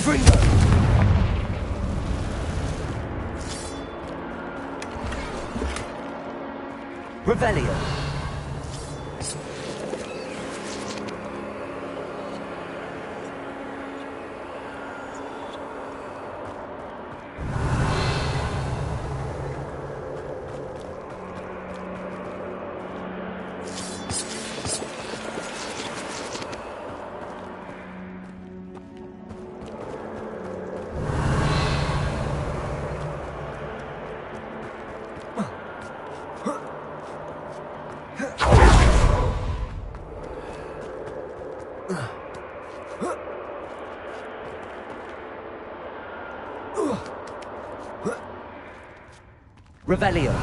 Confringo! Revelio. Revelio.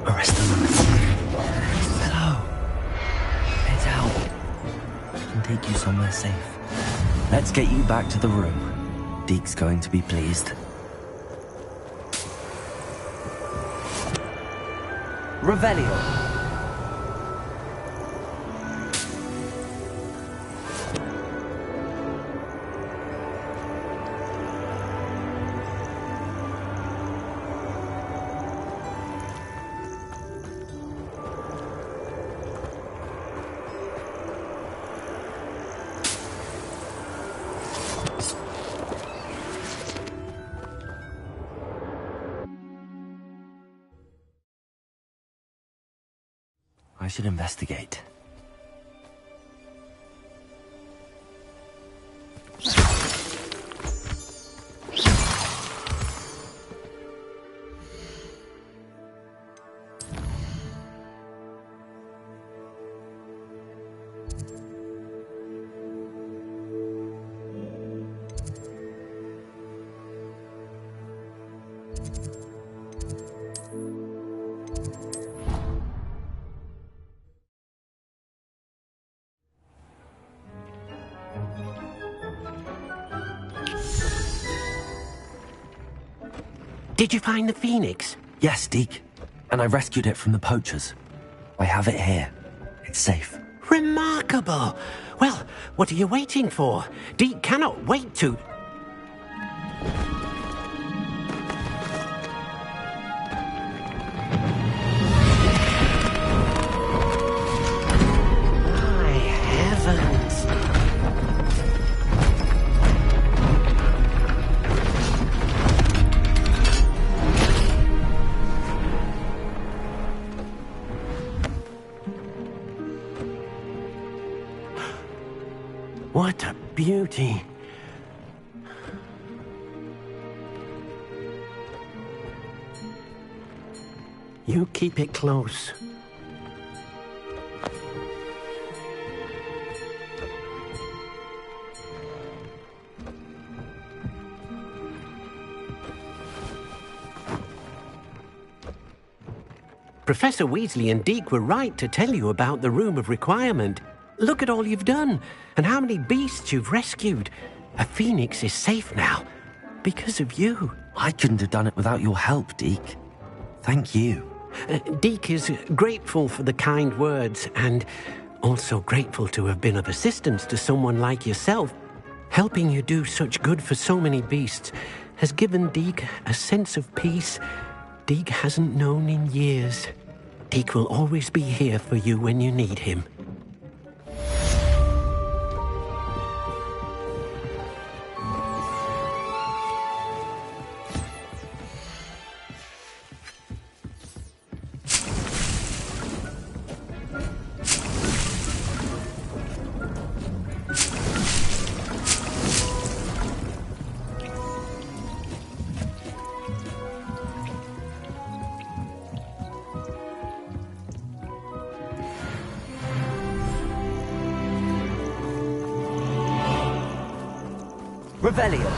Arrest them. Hello. Head out. I can take you somewhere safe. Let's get you back to the room. Deke's going to be pleased. Revelio. I should investigate. Did you find the Phoenix? Yes, Deke. And I rescued it from the poachers. I have it here. It's safe. Remarkable! Well, what are you waiting for? Deke cannot wait to... My heavens! What a beauty. You keep it close. Professor Weasley and Deke were right to tell you about the Room of Requirement. Look at all you've done, and how many beasts you've rescued. A phoenix is safe now, because of you. I couldn't have done it without your help, Deke. Thank you. Deke is grateful for the kind words, and also grateful to have been of assistance to someone like yourself. Helping you do such good for so many beasts has given Deke a sense of peace Deke hasn't known in years. Deke will always be here for you when you need him. Revelio.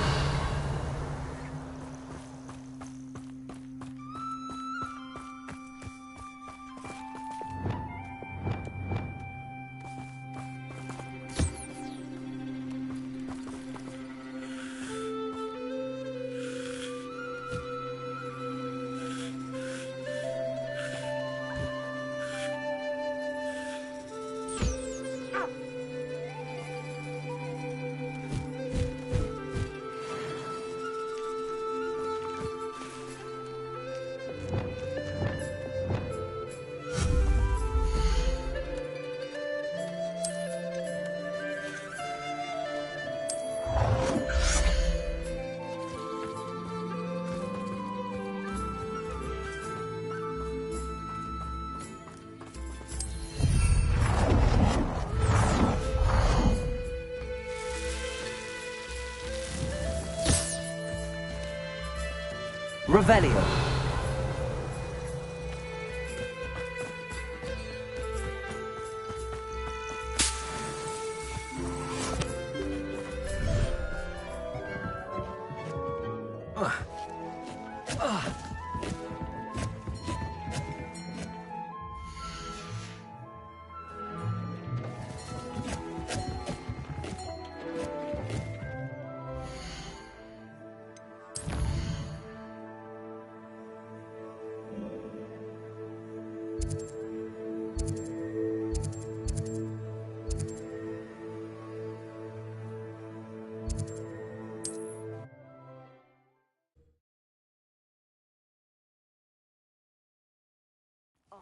Revelio.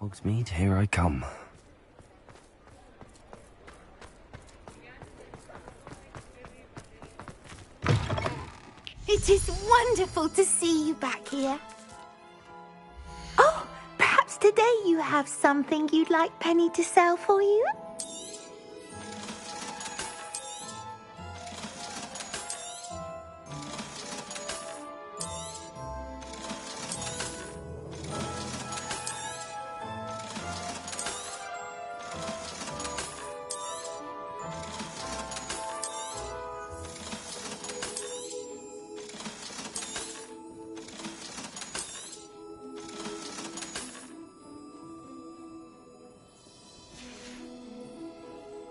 Hogsmeade, here I come. It is wonderful to see you back here. Oh, perhaps today you have something you'd like Penny to sell for you?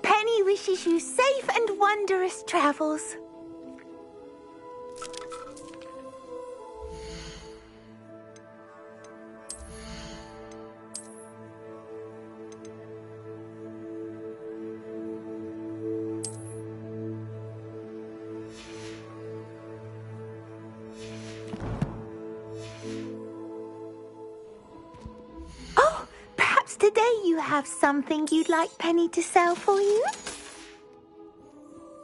Penny wishes you safe and wondrous travels. Oh, perhaps today you have something you'd like Penny to sell for you?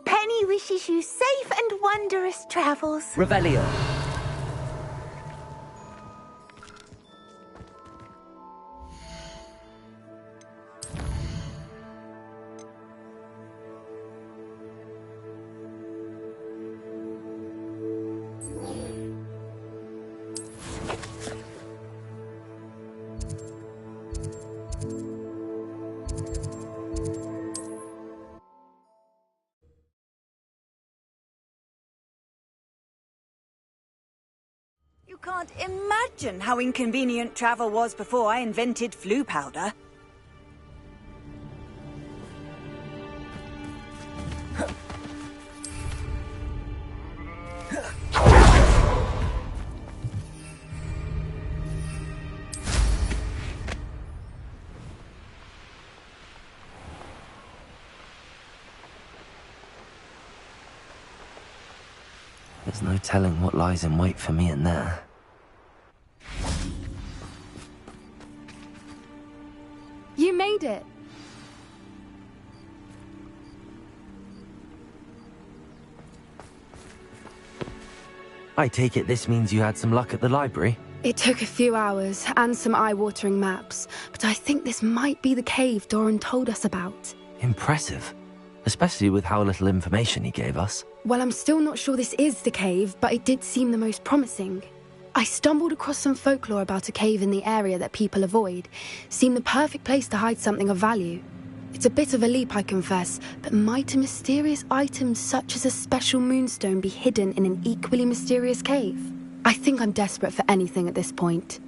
Penny wishes you safe and wondrous travels. Revelio. You can't imagine how inconvenient travel was before I invented flu powder. There's no telling what lies in wait for me in there. You made it. I take it this means you had some luck at the library? It took a few hours and some eye-watering maps, but I think this might be the cave Doran told us about. Impressive. Especially with how little information he gave us. Well, I'm still not sure this is the cave, but it did seem the most promising. I stumbled across some folklore about a cave in the area that people avoid. Seemed the perfect place to hide something of value. It's a bit of a leap, I confess, but might a mysterious item such as a special moonstone be hidden in an equally mysterious cave? I think I'm desperate for anything at this point.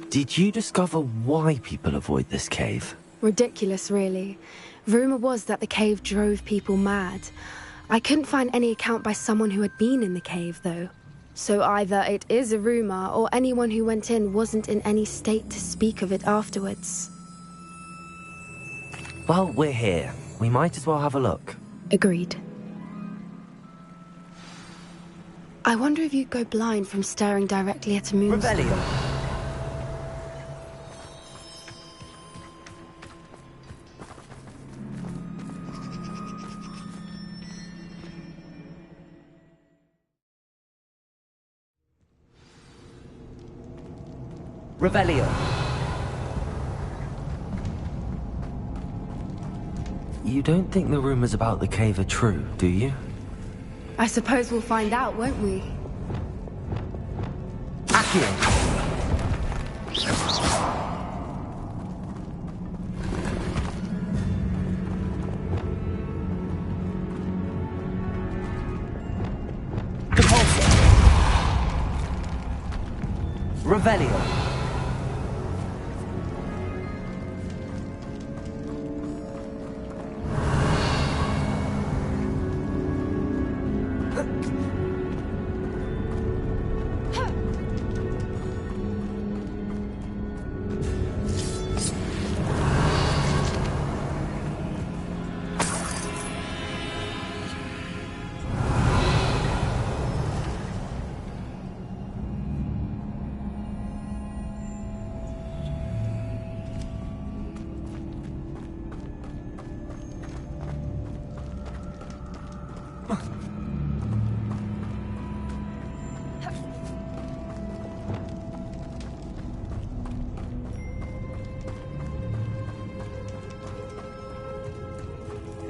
Did you discover why people avoid this cave? Ridiculous, really. Rumour was that the cave drove people mad. I couldn't find any account by someone who had been in the cave, though. So either it is a rumour, or anyone who went in wasn't in any state to speak of it afterwards. Well, we're here. We might as well have a look. Agreed. I wonder if you'd go blind from staring directly at a moonstone. Revelio. Revelio. You don't think the rumors about the cave are true, do you? I suppose we'll find out, won't we? Accio. Compulso. Revelio.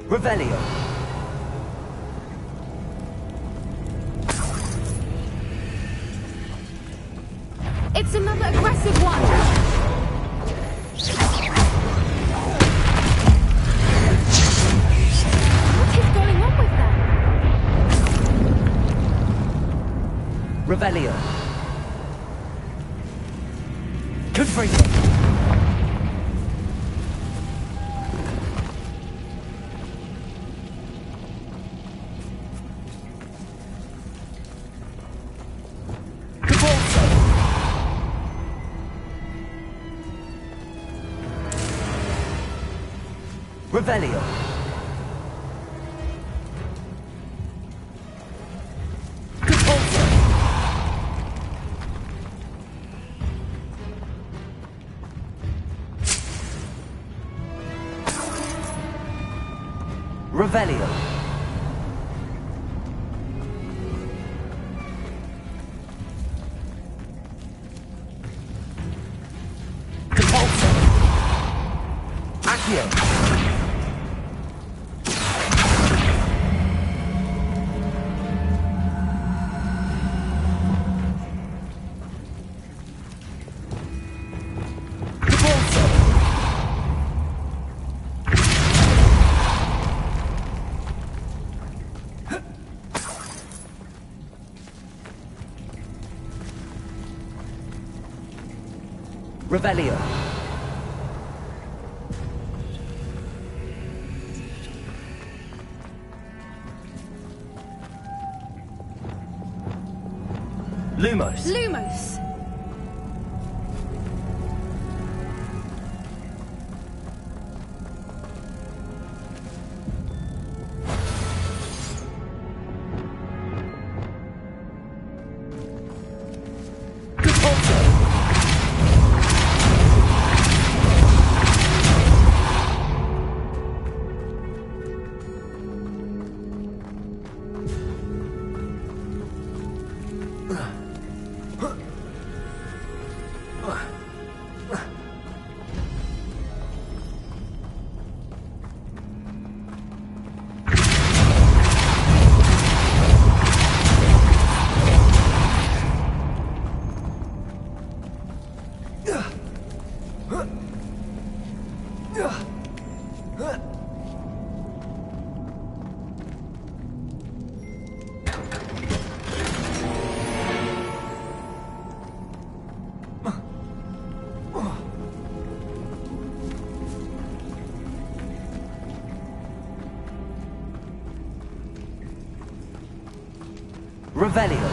Revelio. It's another aggressive one! What is going on with them? Revelio. Confringo. Revelio. Compulso. Revelio. Compulso. Accio. Revelio. Lumos. Lumos! Revelio.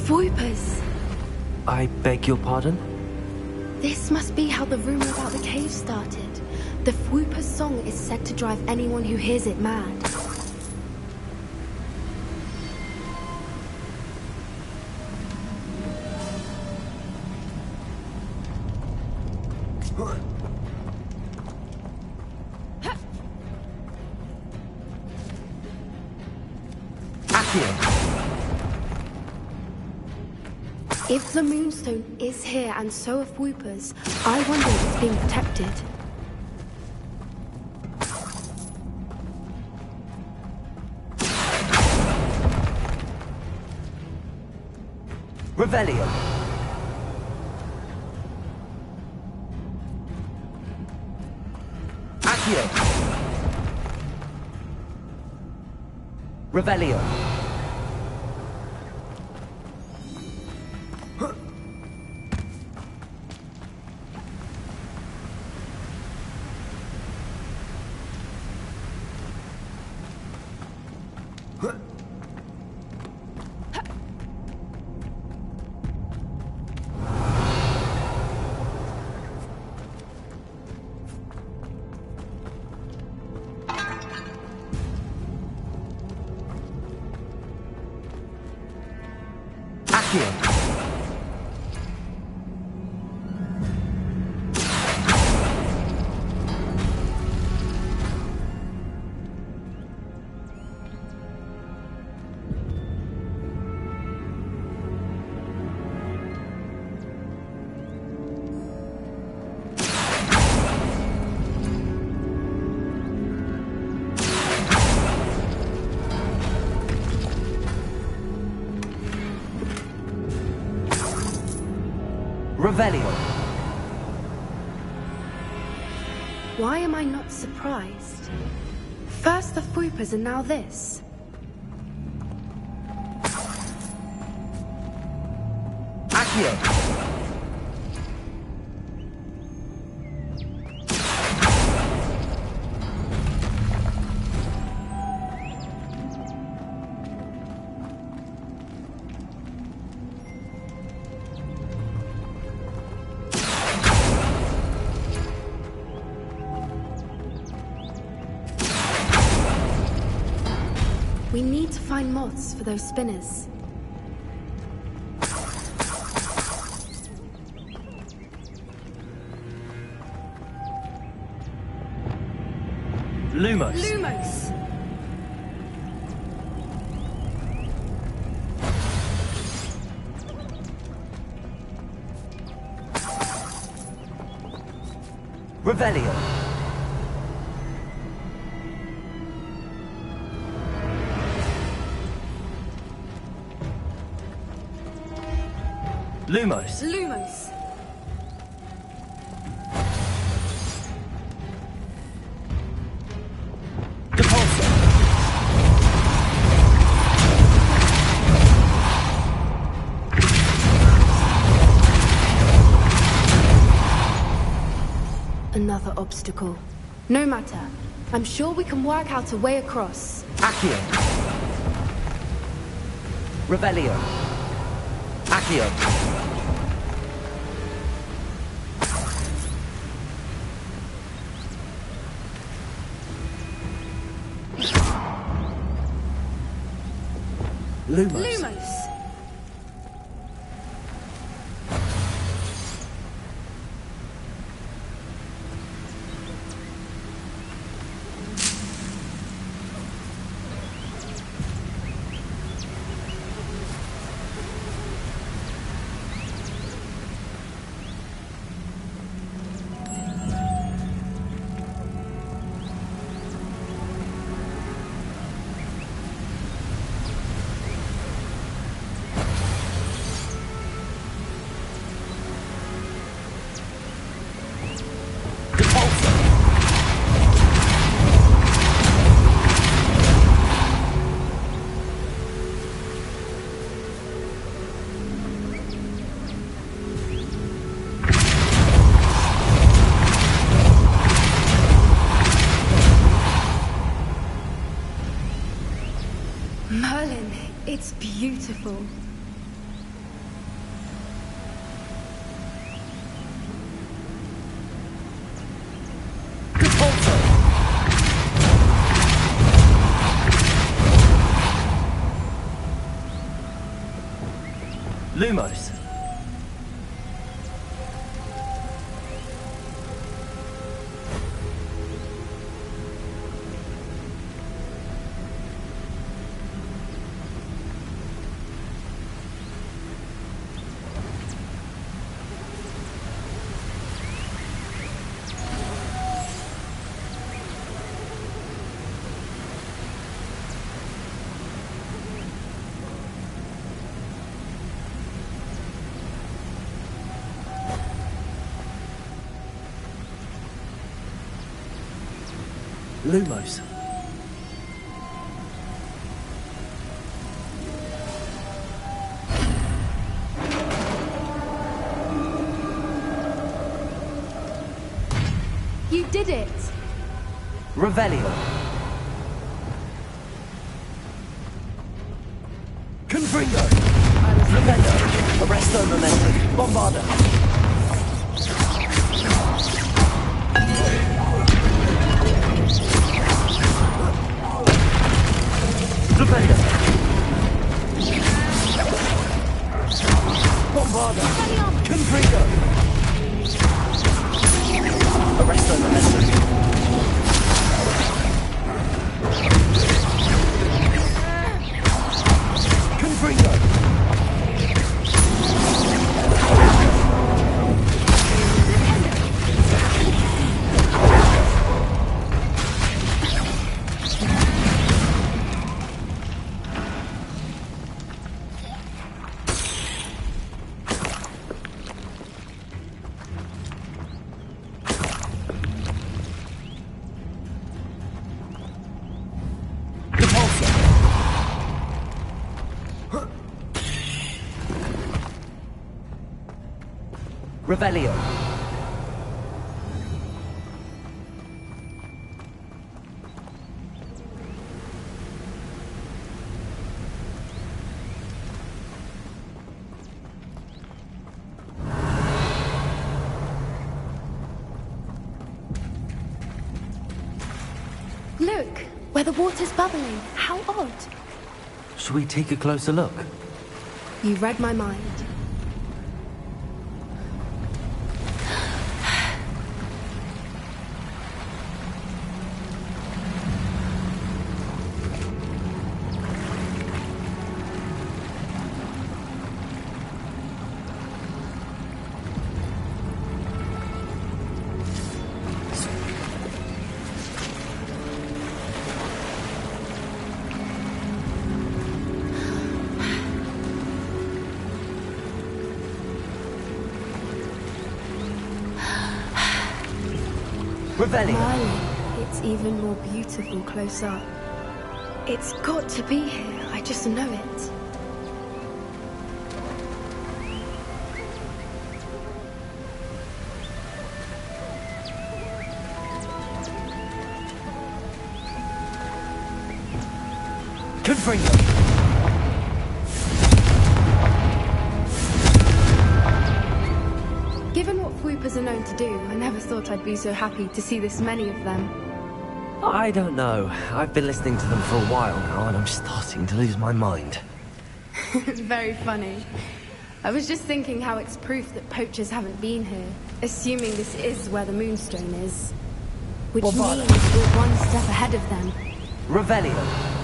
Voipers! I beg your pardon? This must be how the rumor about the cave started. The Whooper's song is said to drive anyone who hears it mad. If the Moonstone is here and so are Whoopers, I wonder if it's being protected. Revelio. Accio. Revelio. Revelio. Why am I not surprised? First the Whoopers and now this. Accio. We need to find moths for those spinners. Lumos. Lumos! Revelio. Lumos. Lumos! Depulso. Another obstacle. No matter. I'm sure we can work out a way across. Accio. Revelio. Accio. Lumos. Lumos! It's beautiful. Lumos. Lumos. You did it! Revelio. Confringo. Rependo. Arresto momentum. Bombarda. Rependo. Bombarda. Confringo. Arresto momentum. Confringo. Revelio. Look, where the water's bubbling. How odd. Should we take a closer look? You read my mind. Revelio. Miley, it's even more beautiful close up. It's got to be here. I just know it. Confringo. Given what Whoopers are known to do, I never thought I'd be so happy to see this many of them. I don't know. I've been listening to them for a while now, and I'm starting to lose my mind. Very funny. I was just thinking how it's proof that poachers haven't been here, assuming this is where the Moonstone is. Which means we're one step ahead of them. Revelio.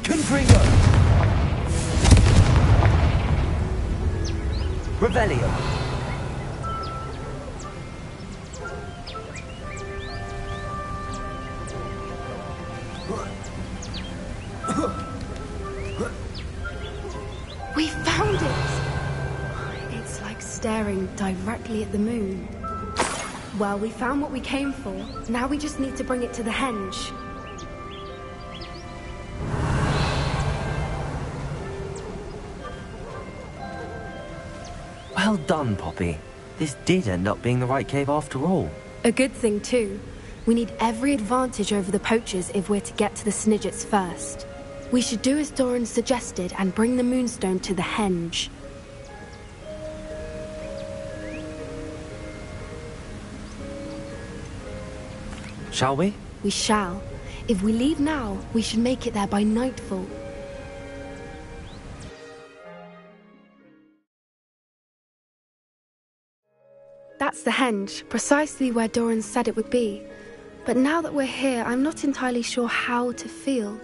Confringo. Revelio. We found it! It's like staring directly at the moon. Well, we found what we came for. Now we just need to bring it to the henge. Well done, Poppy. This did end up being the right cave after all. A good thing, too. We need every advantage over the poachers if we're to get to the Snidgets first. We should do as Doran suggested and bring the Moonstone to the henge. Shall we? We shall. If we leave now, we should make it there by nightfall. That's the henge, precisely where Doran said it would be. But now that we're here, I'm not entirely sure how to feel.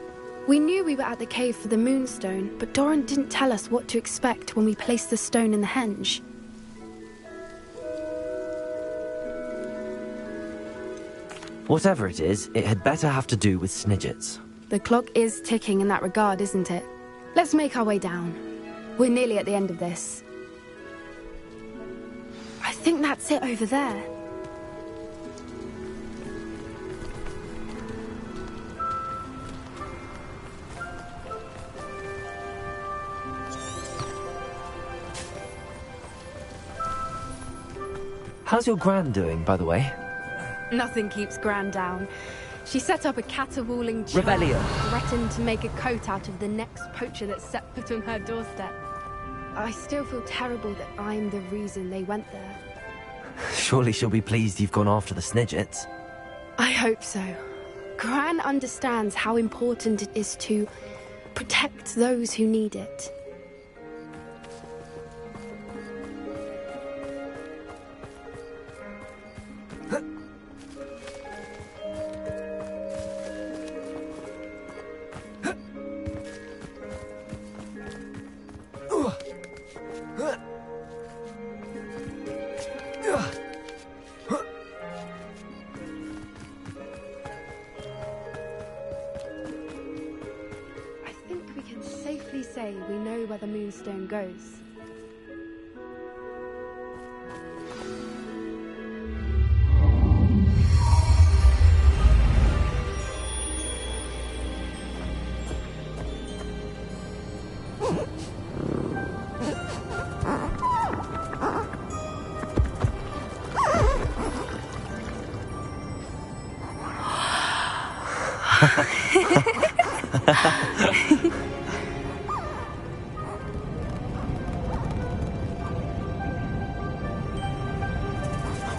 We knew we were at the cave for the Moonstone, but Doran didn't tell us what to expect when we placed the stone in the henge. Whatever it is, it had better have to do with Snidgets. The clock is ticking in that regard, isn't it? Let's make our way down. We're nearly at the end of this. I think that's it over there. How's your Gran doing, by the way? Nothing keeps Gran down. She set up a caterwauling charm, Rebellion. threatened to make a coat out of the next poacher that set foot on her doorstep. I still feel terrible that I'm the reason they went there. Surely she'll be pleased you've gone after the Snidgets. I hope so. Gran understands how important it is to protect those who need it. I think we can safely say we know where the Moonstone goes.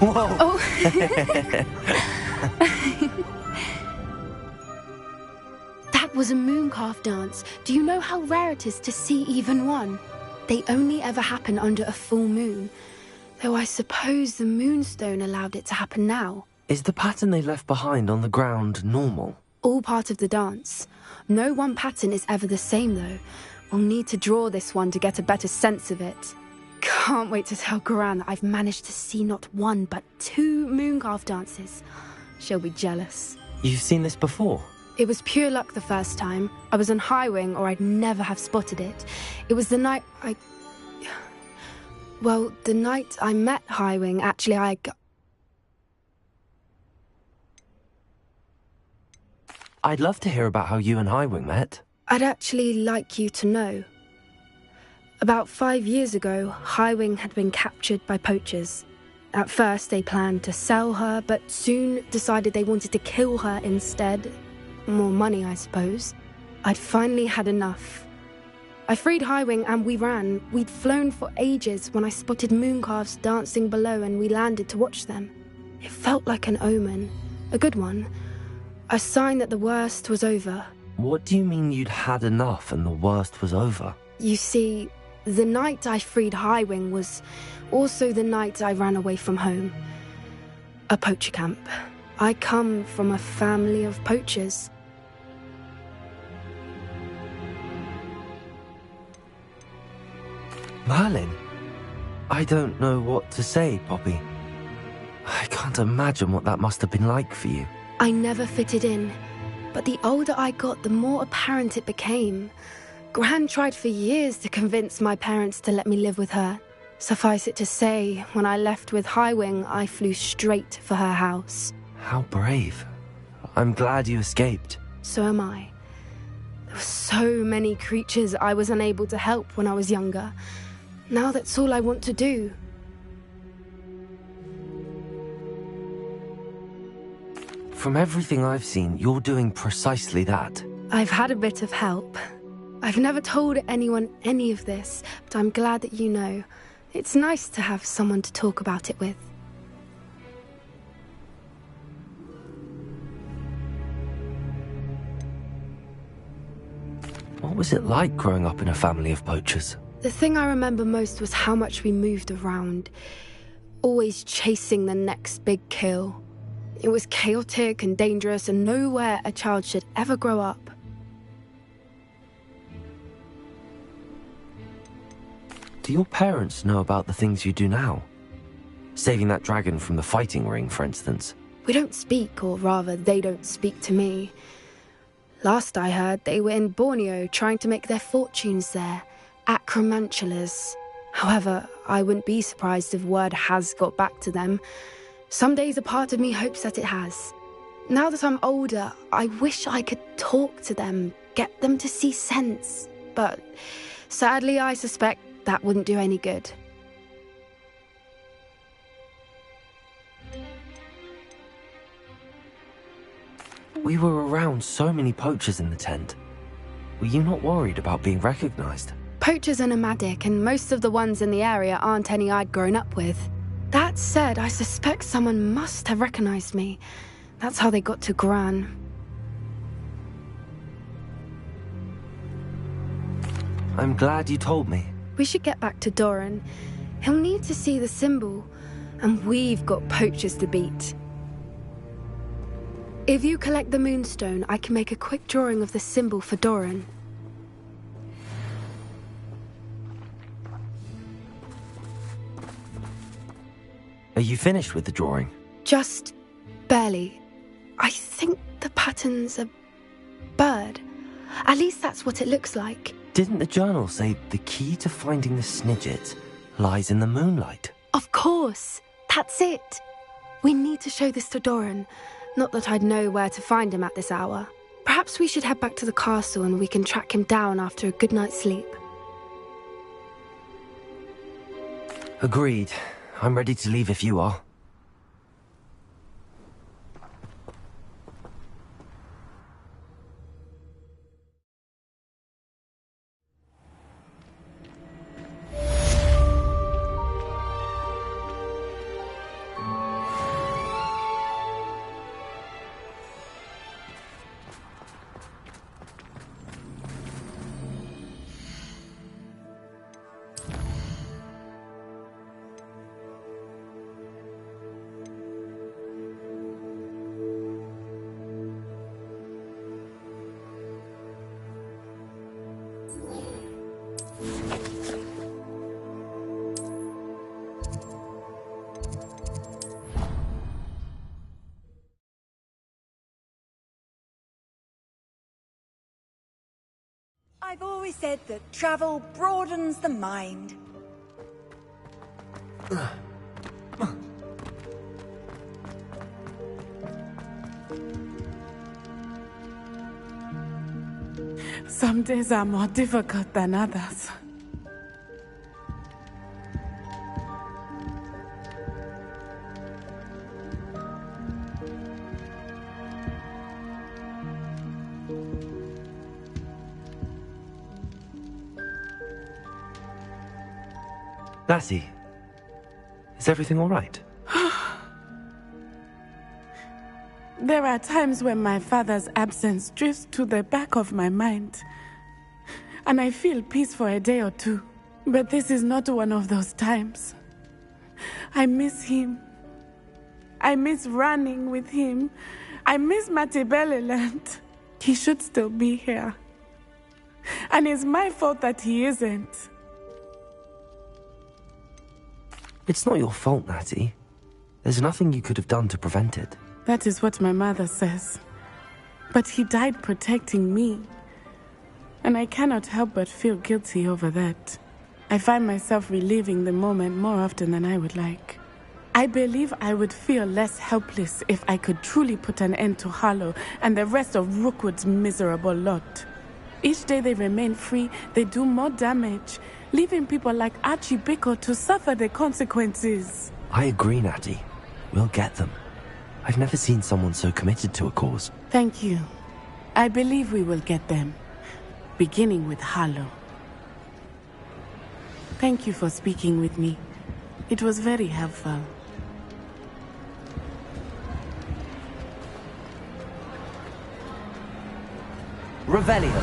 Whoa! Oh! That was a mooncalf dance. Do you know how rare it is to see even one? They only ever happen under a full moon. Though I suppose the Moonstone allowed it to happen now. Is the pattern they left behind on the ground normal? All part of the dance. No one pattern is ever the same, though. We'll need to draw this one to get a better sense of it. Can't wait to tell Gran that I've managed to see not one, but 2 mooncalf dances. She'll be jealous. You've seen this before? It was pure luck the first time. I was on Highwing, or I'd never have spotted it. It was the night Well, the night I met Highwing, actually, I'd love to hear about how you and Highwing met. I'd actually like you to know. About 5 years ago, Highwing had been captured by poachers. At first, they planned to sell her, but soon decided they wanted to kill her instead. More money, I suppose. I'd finally had enough. I freed Highwing and we ran. We'd flown for ages when I spotted mooncalves dancing below and we landed to watch them. It felt like an omen. A good one. A sign that the worst was over. What do you mean you'd had enough and the worst was over? You see, the night I freed Highwing was also the night I ran away from home. A poacher camp. I come from a family of poachers. Merlin? I don't know what to say, Poppy. I can't imagine what that must have been like for you. I never fitted in, but the older I got, the more apparent it became. Gran tried for years to convince my parents to let me live with her. Suffice it to say, when I left with Highwing, I flew straight for her house. How brave. I'm glad you escaped. So am I. There were so many creatures I was unable to help when I was younger. Now that's all I want to do. From everything I've seen, you're doing precisely that. I've had a bit of help. I've never told anyone any of this, but I'm glad that you know. It's nice to have someone to talk about it with. What was it like growing up in a family of poachers? The thing I remember most was how much we moved around, always chasing the next big kill. It was chaotic and dangerous, and nowhere a child should ever grow up. Do your parents know about the things you do now? Saving that dragon from the fighting ring, for instance. We don't speak, or rather, they don't speak to me. Last I heard, they were in Borneo trying to make their fortunes there, acromantulas. However, I wouldn't be surprised if word has got back to them. Some days a part of me hopes that it has. Now that I'm older, I wish I could talk to them, get them to see sense. But sadly, I suspect that wouldn't do any good. We were around so many poachers in the tent. Were you not worried about being recognized? Poachers are nomadic, and most of the ones in the area aren't any I'd grown up with. That said, I suspect someone must have recognized me. That's how they got to Gran. I'm glad you told me. We should get back to Doran. He'll need to see the symbol, and we've got poachers to beat. If you collect the moonstone, I can make a quick drawing of the symbol for Doran. Are you finished with the drawing? Just barely. I think the pattern's a bird. At least that's what it looks like. Didn't the journal say the key to finding the Snidget lies in the moonlight? Of course. That's it. We need to show this to Doran. Not that I'd know where to find him at this hour. Perhaps we should head back to the castle and we can track him down after a good night's sleep. Agreed. I'm ready to leave if you are. I've always said that travel broadens the mind. Some days are more difficult than others. Lassie, is everything all right? There are times when my father's absence drifts to the back of my mind, and I feel peace for a day or two. But this is not one of those times. I miss him. I miss running with him. I miss Matibeleland. He should still be here. And it's my fault that he isn't. It's not your fault, Natty. There's nothing you could have done to prevent it. That is what my mother says. But he died protecting me. And I cannot help but feel guilty over that. I find myself reliving the moment more often than I would like. I believe I would feel less helpless if I could truly put an end to Harlow and the rest of Rookwood's miserable lot. Each day they remain free, they do more damage, leaving people like Archie Bickle to suffer the consequences. I agree, Natty. We'll get them. I've never seen someone so committed to a cause. Thank you. I believe we will get them, beginning with Harlow. Thank you for speaking with me. It was very helpful. Revelio.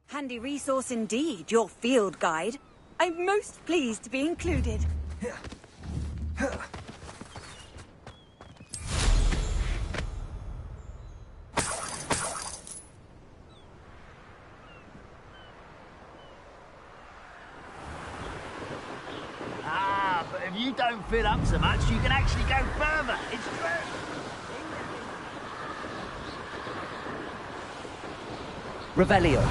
Handy resource indeed, your field guide. I'm most pleased to be included. Ah, but if you don't fill up so much, you can actually go further. It's true. Revelio.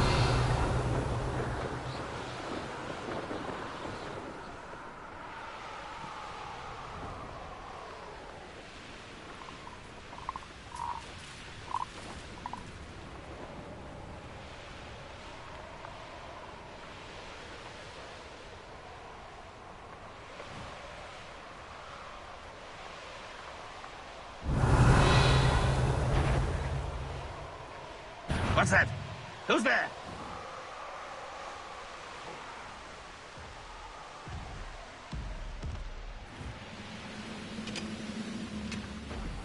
What's that? Who's there?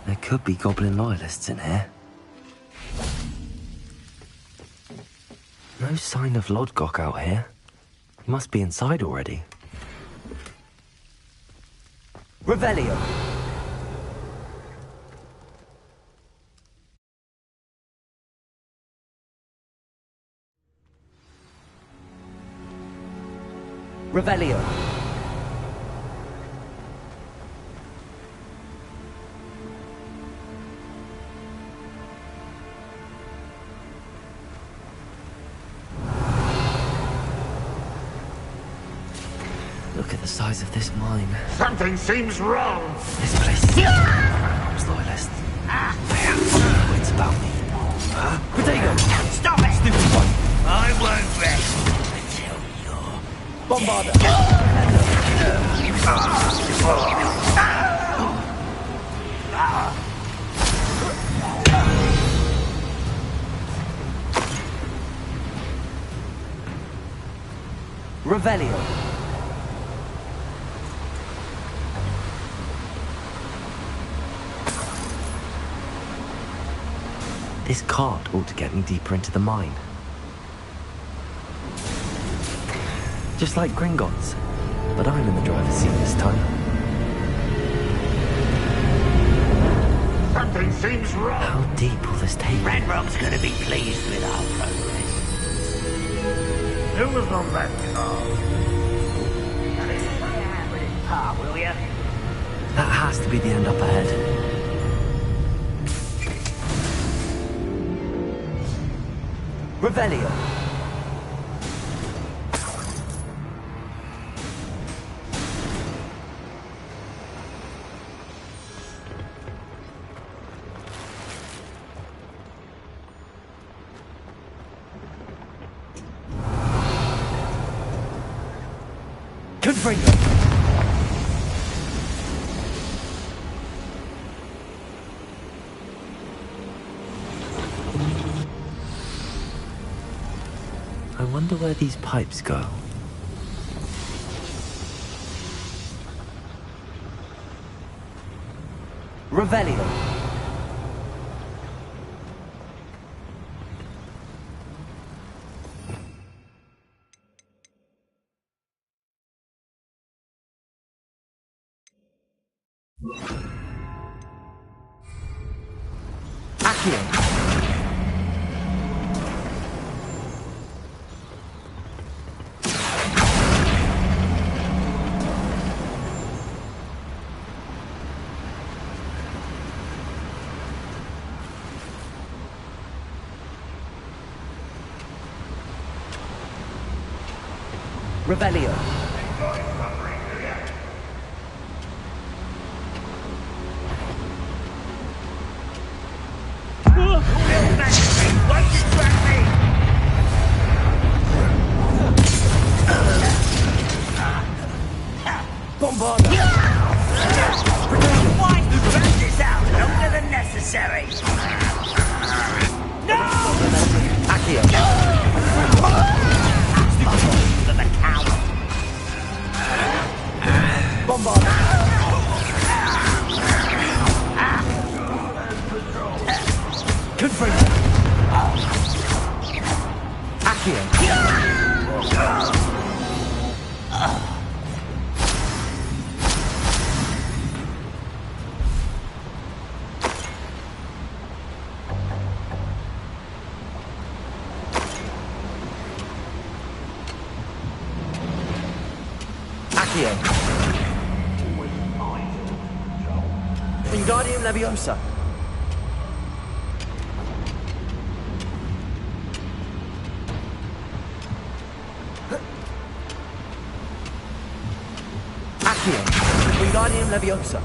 There could be goblin loyalists in here. No sign of Lodgok out here. He must be inside already. Revelio. Revelio. Look at the size of this mine. Something seems wrong. This place is perhaps loyalists. They have no wits about me. Potato. Stop it! Stupid one. I won't rest until you're... Bombarda. Revelio. This cart ought to get me deeper into the mine. Just like Gringotts, but I'm in the driver's seat this time. Something seems wrong. How deep will this take me? Ranrock's gonna be pleased with our progress. Who was on that car? With his car, will you? That has to be the end up ahead. Revelio. Confringo. I wonder where these pipes go. Revelio. Accio. Revelio. Bombarda. Why drag this out longer than necessary? No! Accio. For the coward. Bombarda. Confringo. Accio. Accio. Wingardium Leviosa. Accio. Wingardium Leviosa.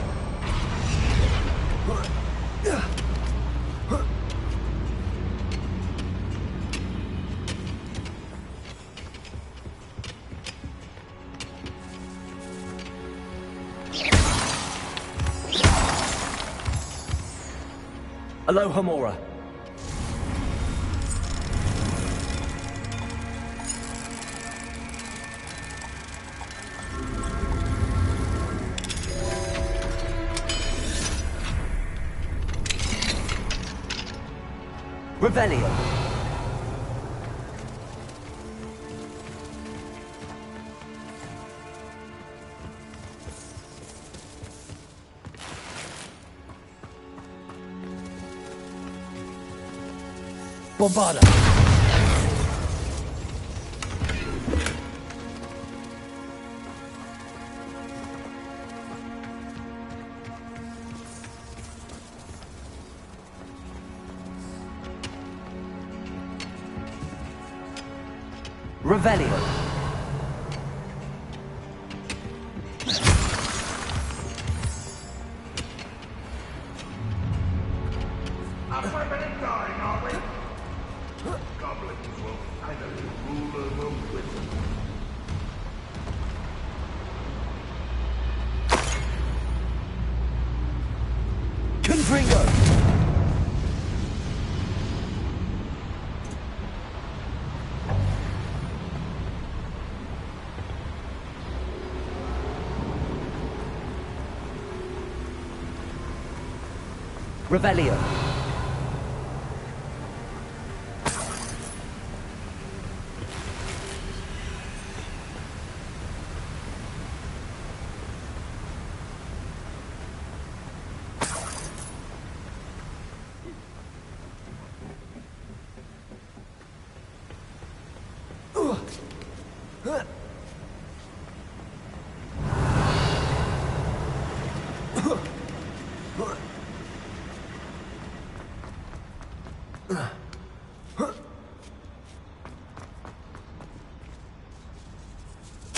Alohomora. Revelio. Bombarda. Revelio. Confringo. Revelio.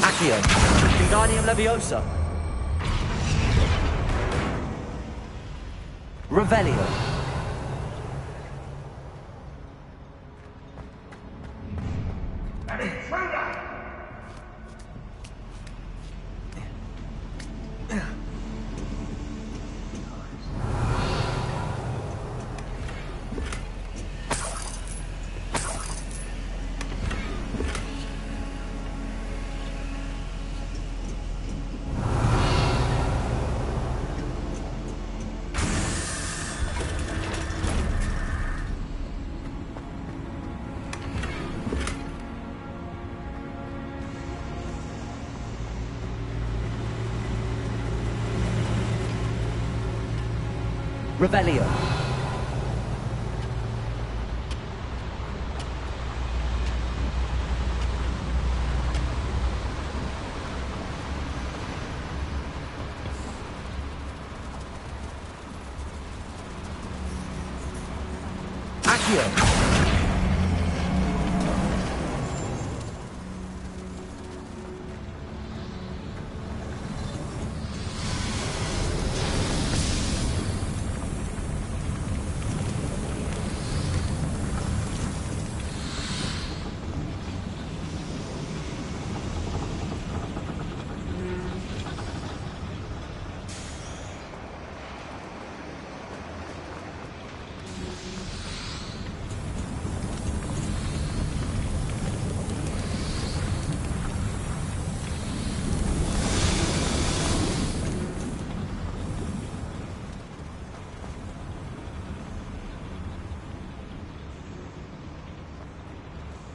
Accio. Wingardium Leviosa. Revelio. Revelio. Accio.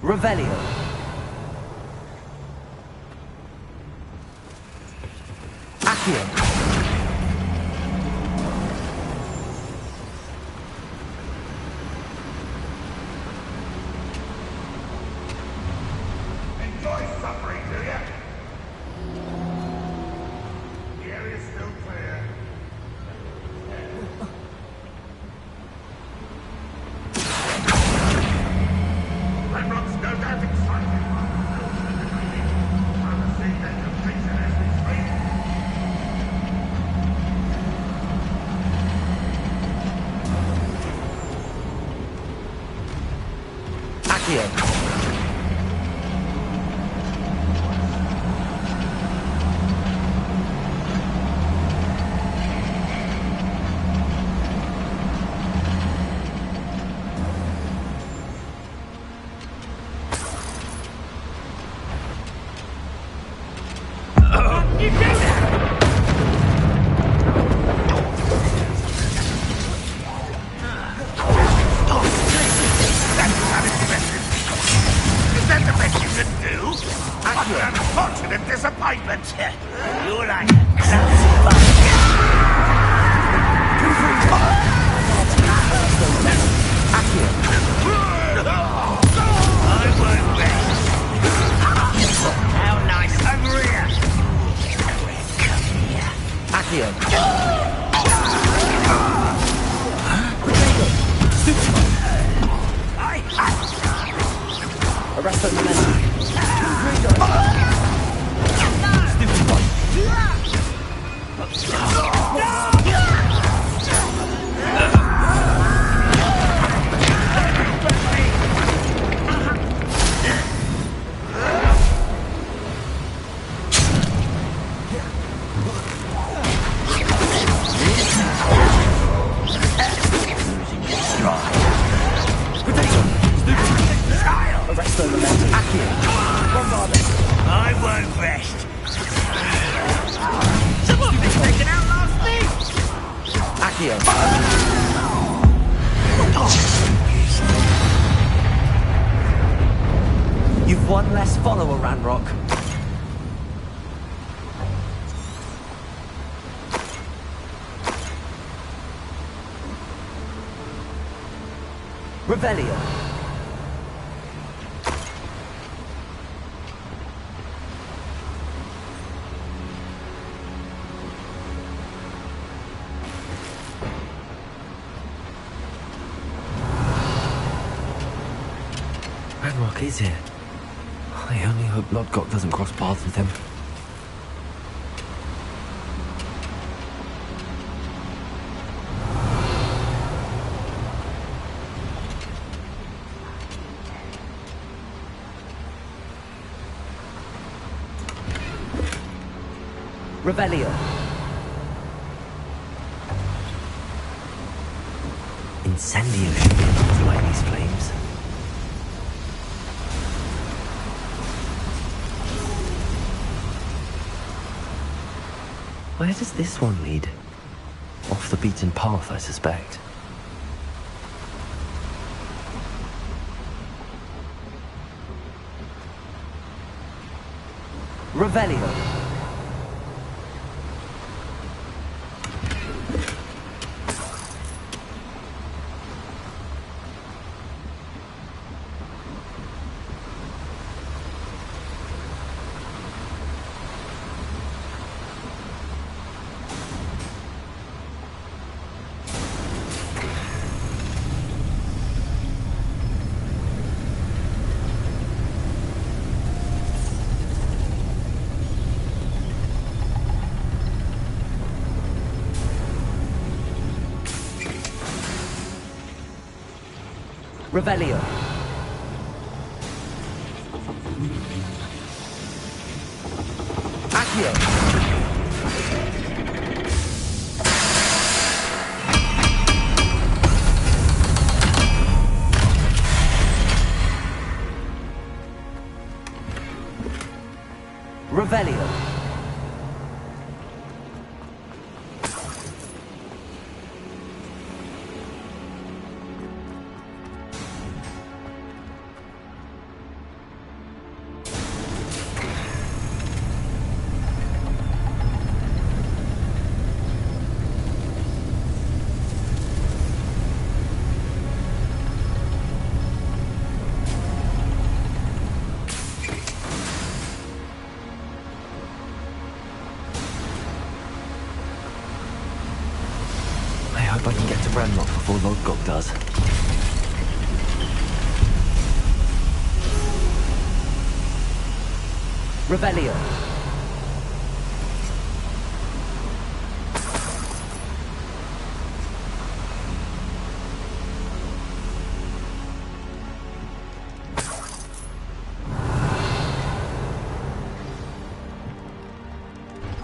Revelio. Accio. Enjoy suffering, do ya? The area's still clear. Ramrock's no doubt excited. Trying to see their completion as we speak. Accio. Is that the best you can do? What an unfortunate disappointment. You're like a clumsy I won't rest. How nice. Over here. Come here. Accio. Arresto momentum. Arresto momentum. Accio. Bombardment. I won't rest. Someone been taken out last me. Accio. You've one less follower, Ranrock. Revelio. Ranrock is here. I only hope Lodgok doesn't cross paths with him. Revelio. Incendio should be able to light these flames. Where does this one lead? Off the beaten path, I suspect. Revelio. Revelio. Accio. Revelio. I hope I can get to Ranrock before Lodgok does. Revelio.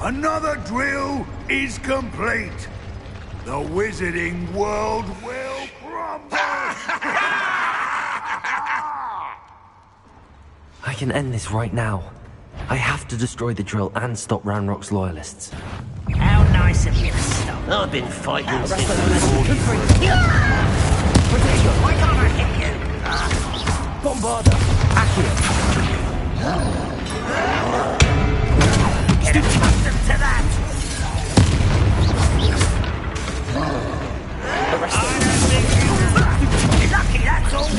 Another drill is complete. The wizarding world will crumble! I can end this right now. I have to destroy the drill and stop Ranrock's loyalists. How nice of you to stop. I've been fighting since before you. Why can't I hit you? Bombarda. Accio. Get accustomed to that. You're lucky that's all.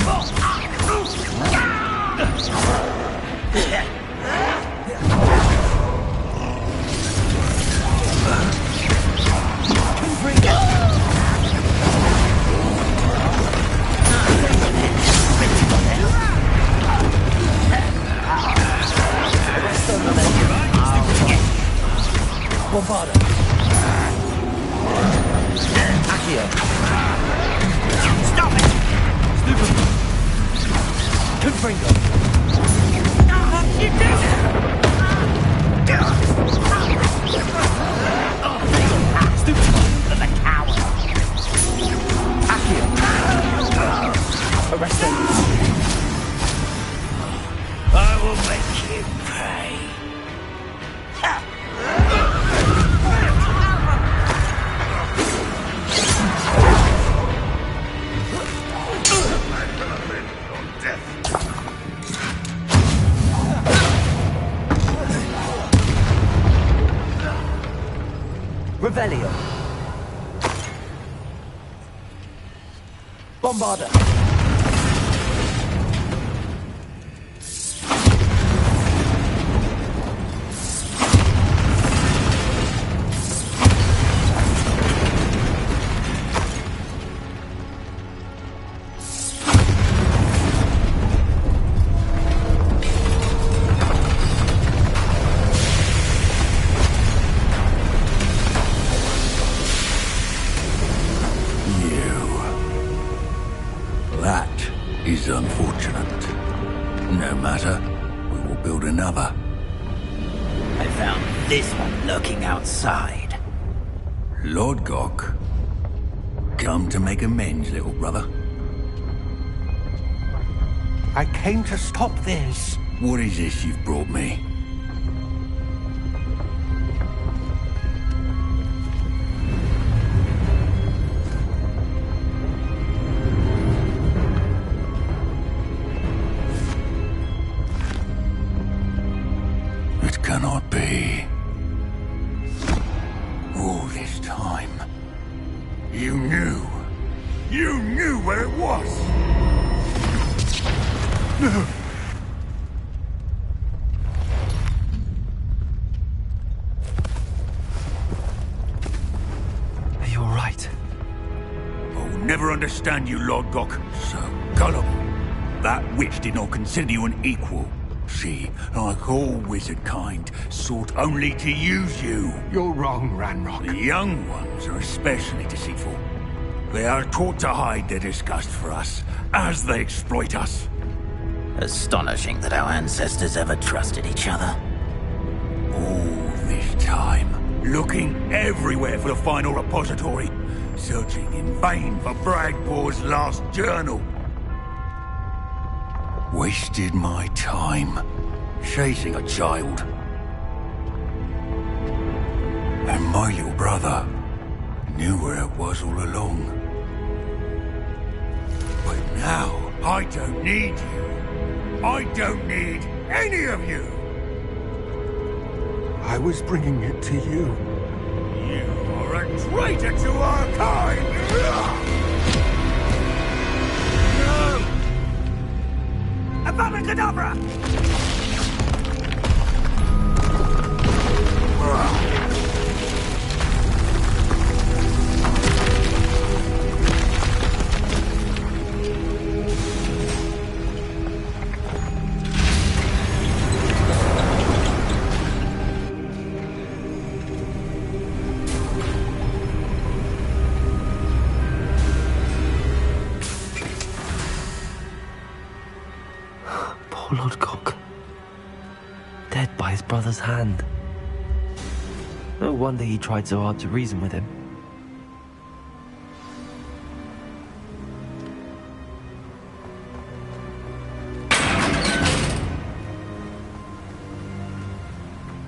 Bombarda. Accio. Stop it! Stupid. Confringo. You did it! Stupid. For the coward. Accio. Arresto. I will make you pay. Revelio. Bombarda. That is unfortunate. No matter, we will build another. I found this one lurking outside. Lord Gok, come to make amends, little brother. I came to stop this. What is this you've brought me? It cannot be. All this time, you knew. You knew where it was. No. Are you alright? I will never understand you, Lord Gok. So gullible. That witch did not consider you an equal. She, like all wizard kind, sought only to use you. You're wrong, Ranrock. The young ones are especially deceitful. They are taught to hide their disgust for us, as they exploit us. Astonishing that our ancestors ever trusted each other. All this time, looking everywhere for the final repository, searching in vain for Bragpor's last journal. Wasted my time, chasing a child. And my little brother knew where it was all along. But now, I don't need you. I don't need any of you. I was bringing it to you. You are a traitor to our kind! No! Abracadabra! Poor Lord Cock. Dead by his brother's hand. No wonder he tried so hard to reason with him.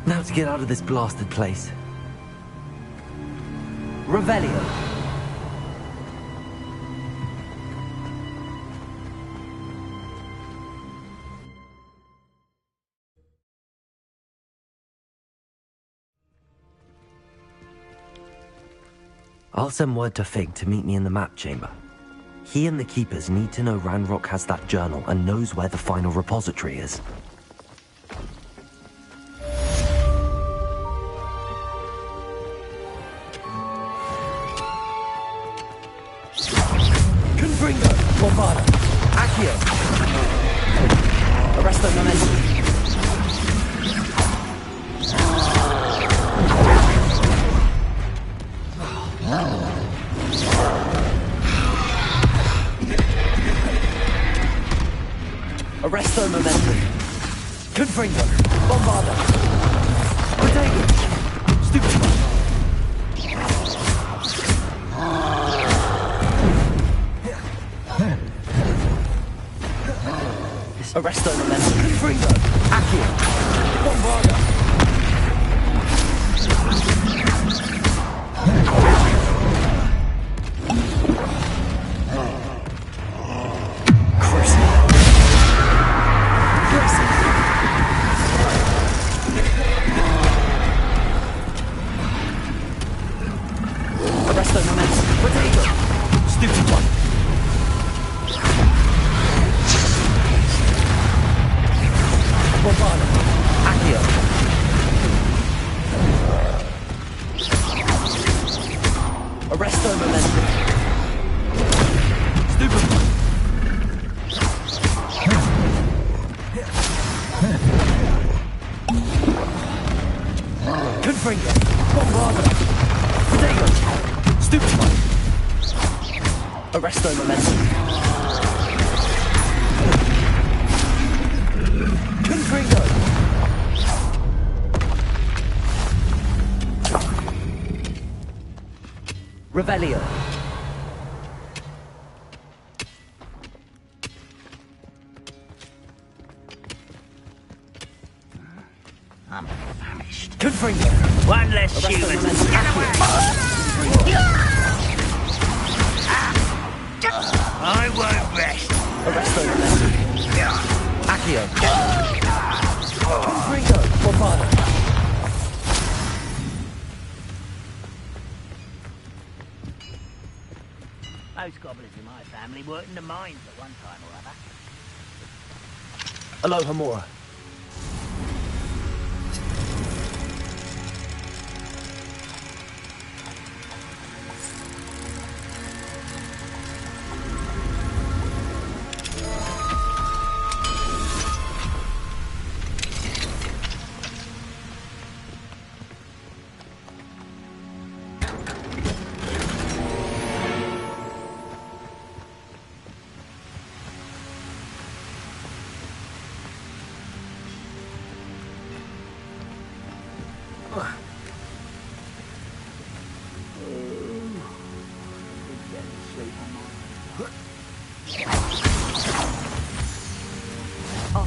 Now to get out of this blasted place. Revelio. I'll send word to Fig to meet me in the map chamber. He and the Keepers need to know Ranrock has that journal and knows where the final repository is. Confringo. Bombarda. Accio. Arresto Momentum. Arresto Momentum. Confringo. Bombarda. Protego. Stupefy. Arresto Momentum. Confringo. Accio. Bombarda. Arresto Momentum. Confringo. Revelio. I'm famished. Confringo. One less human. Get away! I won't rest. Arresto Momentum. Accio. Confringo. Bombarda. Most gobblers in my family worked in the mines at one time or other. Aloha Mora.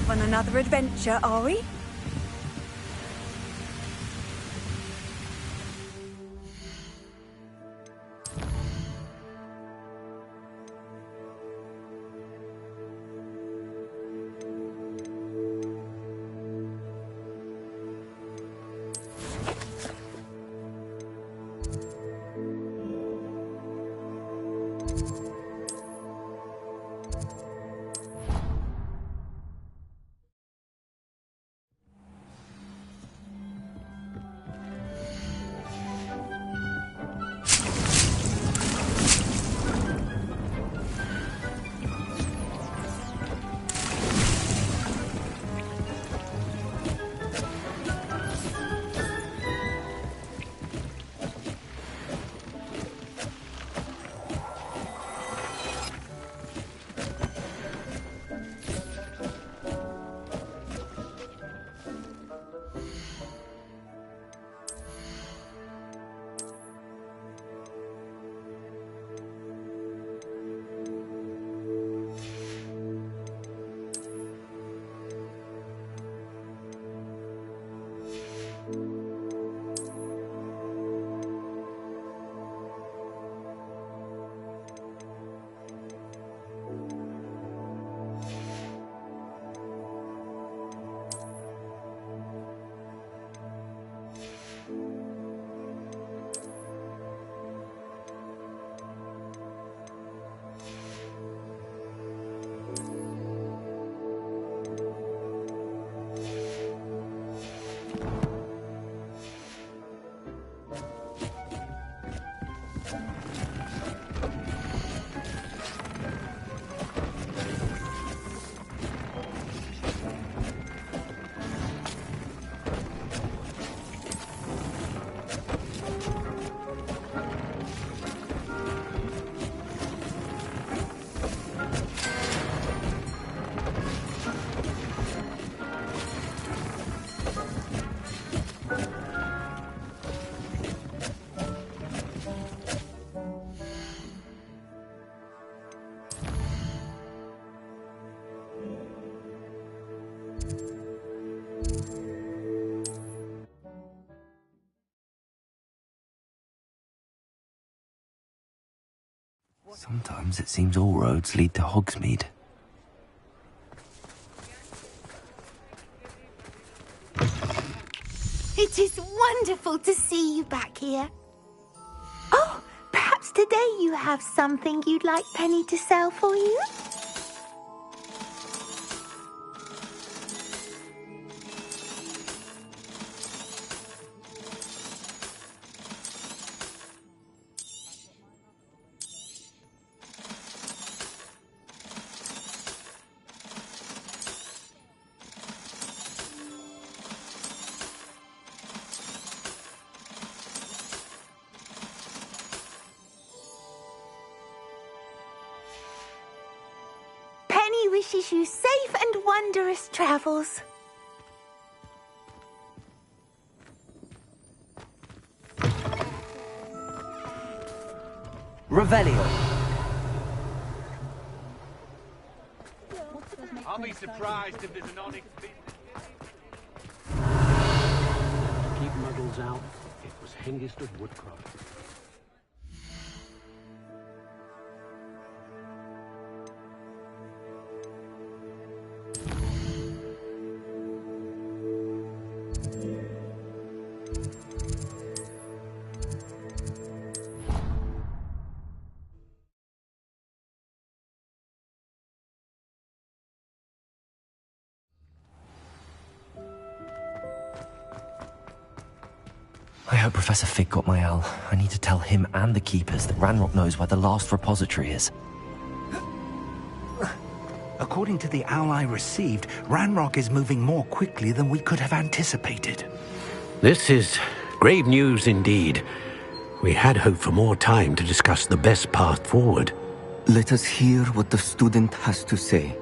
off on another adventure, are we? Sometimes it seems all roads lead to Hogsmeade. It is wonderful to see you back here. Oh, perhaps today you have something you'd like Penny to sell for you? Penny wishes you safe and wondrous travels. Revelio. I'll be surprised if there's an onyx business. To keep muggles out, it was Hengist of Woodcroft. I hope Professor Fig got my owl. I need to tell him and the Keepers that Ranrock knows where the last repository is. According to the owl I received, Ranrock is moving more quickly than we could have anticipated. This is grave news indeed. We had hoped for more time to discuss the best path forward. Let us hear what the student has to say.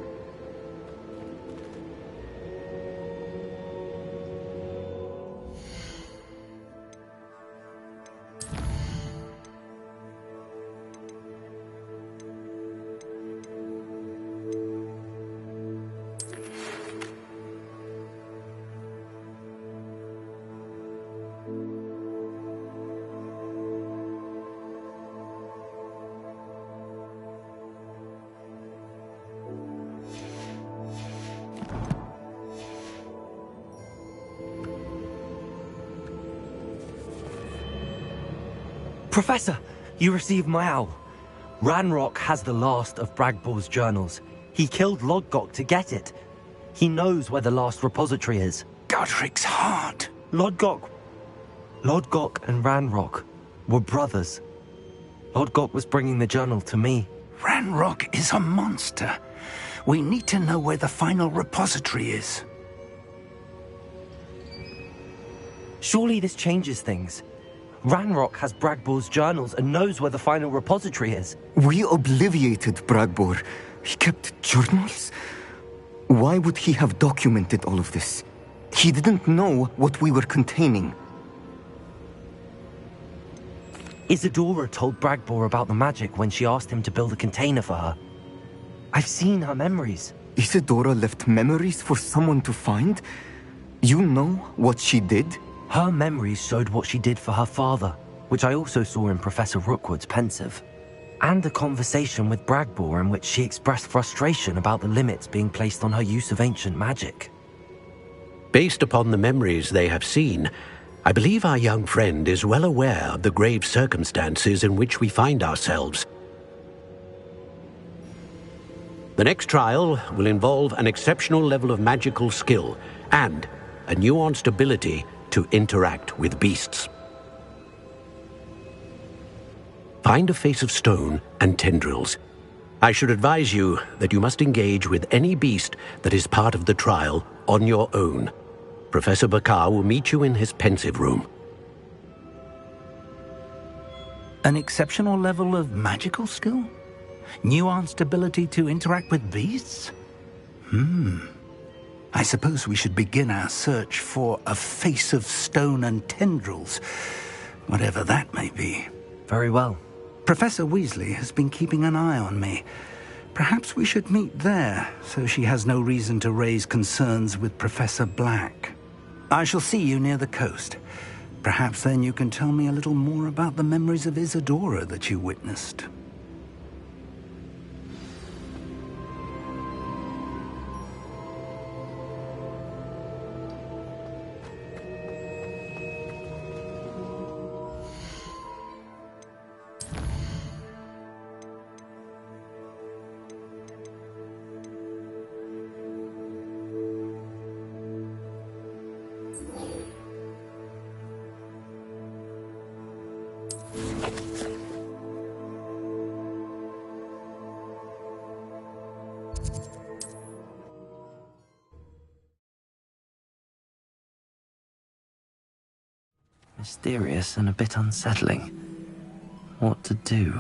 Professor, you received my owl. Ranrock has the last of Bragbor's journals. He killed Lodgok to get it. He knows where the last repository is. Godric's heart. Lodgok and Ranrock were brothers. Lodgok was bringing the journal to me. Ranrock is a monster. We need to know where the final repository is. Surely this changes things. Ranrock has Bragbor's journals and knows where the final repository is. We obliviated Bragbor. He kept journals? Why would he have documented all of this? He didn't know what we were containing. Isadora told Bragbor about the magic when she asked him to build a container for her. I've seen her memories. Isadora left memories for someone to find? You know what she did? Her memories showed what she did for her father, which I also saw in Professor Rookwood's pensive. And a conversation with Bragbor in which she expressed frustration about the limits being placed on her use of ancient magic. Based upon the memories they have seen, I believe our young friend is well aware of the grave circumstances in which we find ourselves. The next trial will involve an exceptional level of magical skill and a nuanced ability to interact with beasts. Find a face of stone and tendrils. I should advise you that you must engage with any beast that is part of the trial on your own. Professor Bakar will meet you in his pensive room. An exceptional level of magical skill? Nuanced ability to interact with beasts? I suppose we should begin our search for a face of stone and tendrils, whatever that may be. Very well. Professor Weasley has been keeping an eye on me. Perhaps we should meet there, so she has no reason to raise concerns with Professor Black. I shall see you near the coast. Perhaps then you can tell me a little more about the memories of Isadora that you witnessed. Mysterious and a bit unsettling. What to do?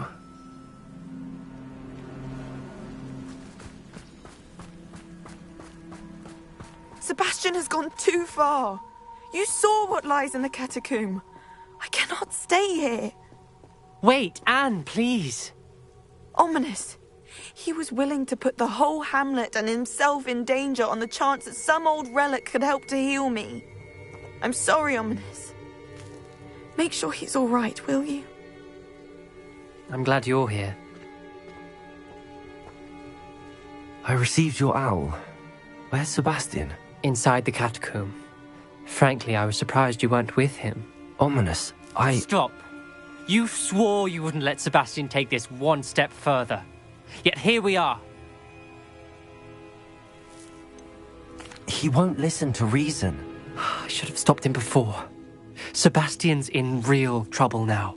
Sebastian has gone too far. You saw what lies in the catacomb. I cannot stay here. Wait, Anne, please. Ominous. He was willing to put the whole hamlet and himself in danger on the chance that some old relic could help to heal me. I'm sorry, Ominous. Make sure he's all right, will you? I'm glad you're here. I received your owl. Where's Sebastian? Inside the catacomb. Frankly, I was surprised you weren't with him. Ominous, Stop. You swore you wouldn't let Sebastian take this one step further. Yet here we are. He won't listen to reason. I should have stopped him before. Sebastian's in real trouble now.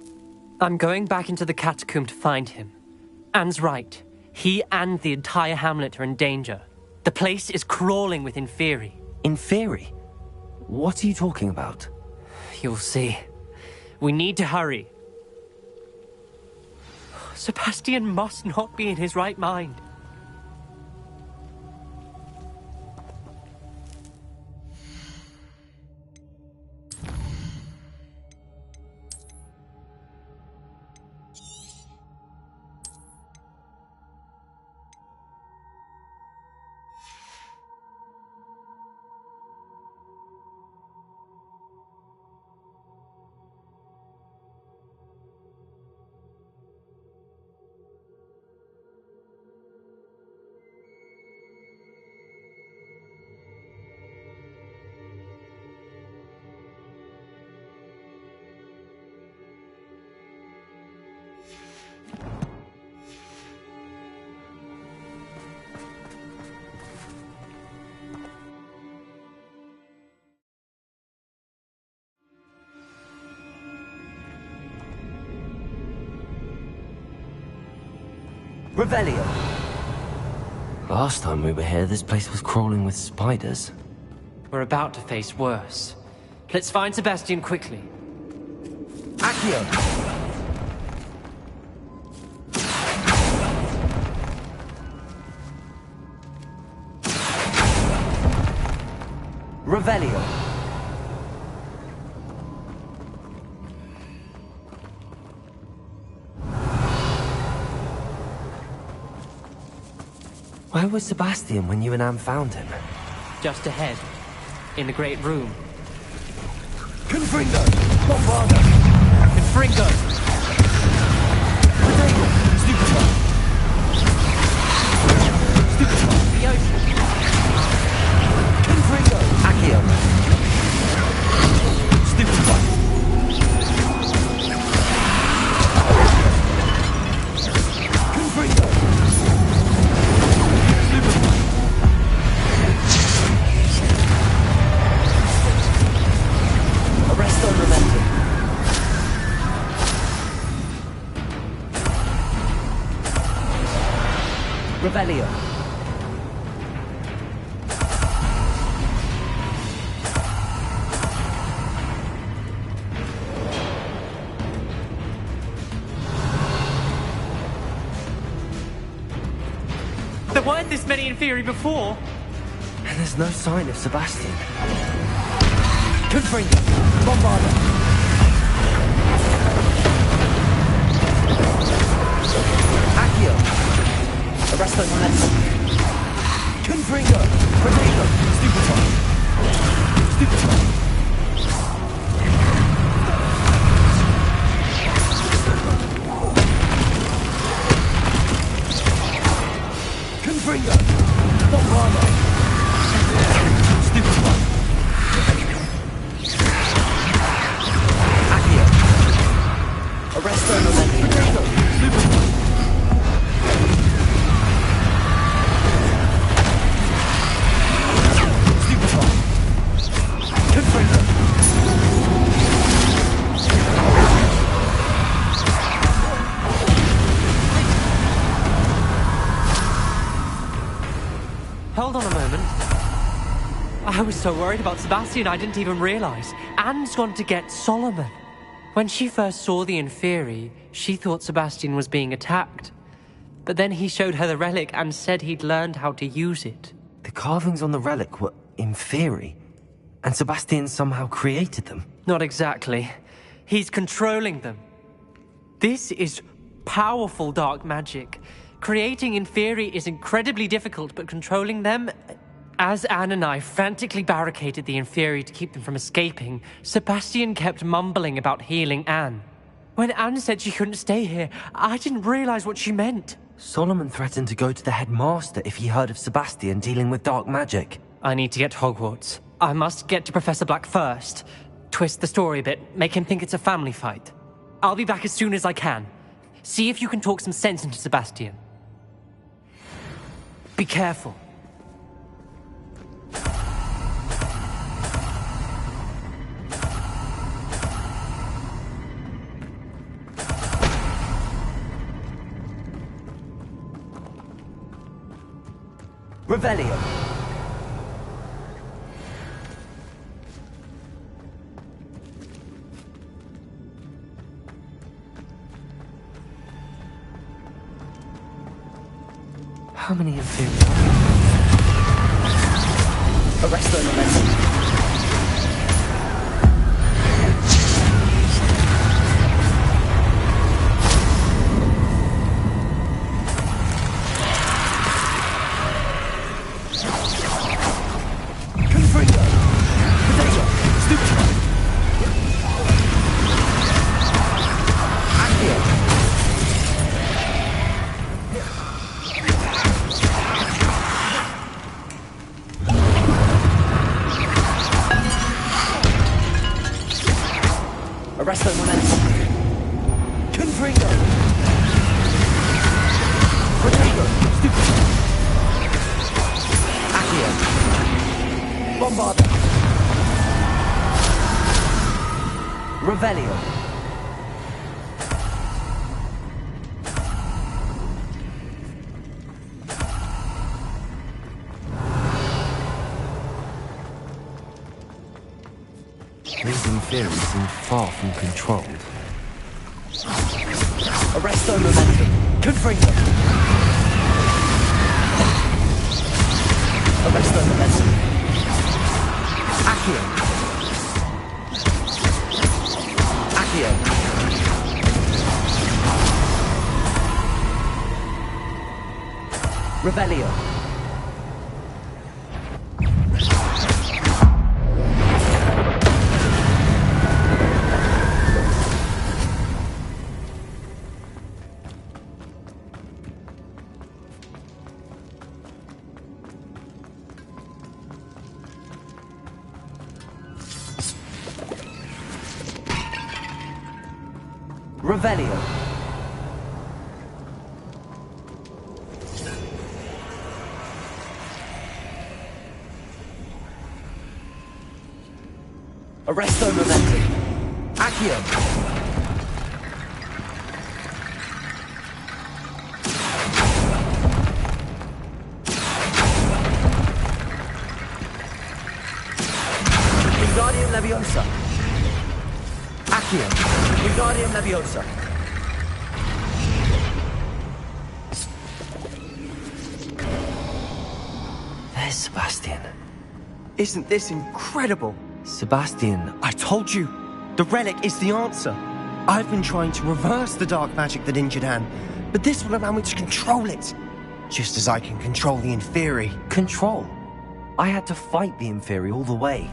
I'm going back into the catacomb to find him. Anne's right. He and the entire hamlet are in danger. The place is crawling with Inferi. Inferi? What are you talking about? You'll see. We need to hurry. Sebastian must not be in his right mind. Revelio. Last time we were here, this place was crawling with spiders. We're about to face worse. Let's find Sebastian quickly. Accio. Revelio. Where was Sebastian when you and Anne found him? Just ahead. In the great room. Confringo. Bombarda. Confringo. Potato. Stupefy. Stupefy. The ocean. Confringo. Accio. Stupefy. Confringo. Arresto momentum. Revelio. There weren't this many in theory before. And there's no sign of Sebastian. Confringo. Bombarda. Accio. Arresto momentum. Confringo. Potato. Stupefy. Stupefy. Confringo. Bombarda. Stupefy. Accio. Arresto momentum. Potato. Stupefy. Stupefy. Confringo. Hold on a moment. I was so worried about Sebastian I didn't even realize. Anne's gone to get Solomon. When she first saw the Inferi, she thought Sebastian was being attacked. But then he showed her the relic and said he'd learned how to use it. The carvings on the relic were Inferi, and Sebastian somehow created them. Not exactly. He's controlling them. This is powerful dark magic. Creating Inferi is incredibly difficult, but controlling them... As Anne and I frantically barricaded the Inferi to keep them from escaping, Sebastian kept mumbling about healing Anne. When Anne said she couldn't stay here, I didn't realize what she meant. Solomon threatened to go to the headmaster if he heard of Sebastian dealing with dark magic. I need to get to Hogwarts. I must get to Professor Black first. Twist the story a bit, make him think it's a family fight. I'll be back as soon as I can. See if you can talk some sense into Sebastian. Be careful. Revelio. How many Inferi? Arresto momentum. Confringo. Potato. Stupefy. Accio. Arresto momentum. Confringo. Potato. Stupefy. Accio. Bombarda. Revelio. Inferi seemed far from controlled. Arresto momentum. Confringo. Arresto momentum. Accio. Accio. Revelio. Revelio. Arresto momentum. Accio. Wingardium Leviosa. Accio. Wingardium Leviosa. There's Sebastian. Isn't this incredible? Sebastian, I told you! The relic is the answer! I've been trying to reverse the dark magic that injured Anne, but this will allow me to control it! Just as I can control the Inferi. Control? I had to fight the Inferi all the way.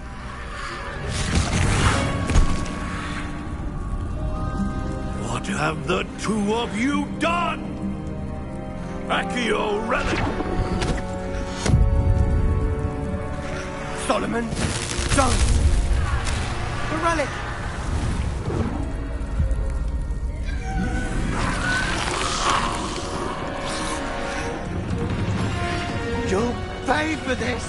What have the two of you done? Accio relic! Solomon, don't! The relic! You'll pay for this!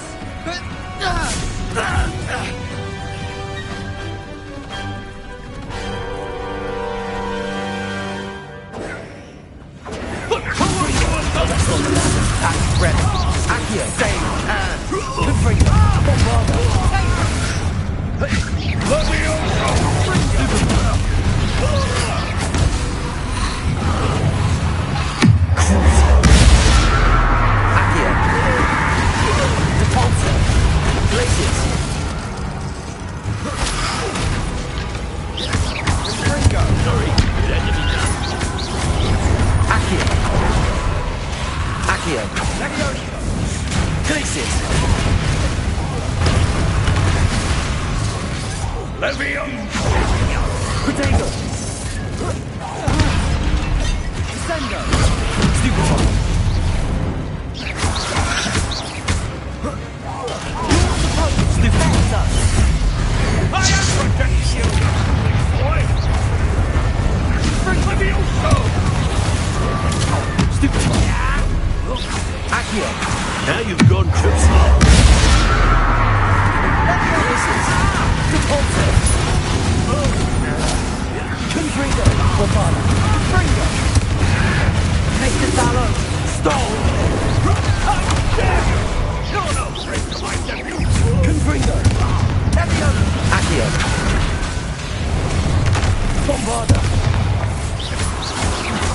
Relic. Accio. Save. Confringo. Bombardo. Leviosa! Accio. Depulso. Glacius. Confringo. Sorry. Accio. Accio. Leviosa. Glacius. Leviosa! Protego. Descendo. Stupefy. Stupefy. I am protecting you, boy! Leviosa! Stupefy. Accio. Now you've gone too far. Depulso. Confringo. Bombardo. Confringo. Mr. Talon. Stole. How dare you! You're no friend to my nephew! Confringo. Leviosa. Accio. Bombardo.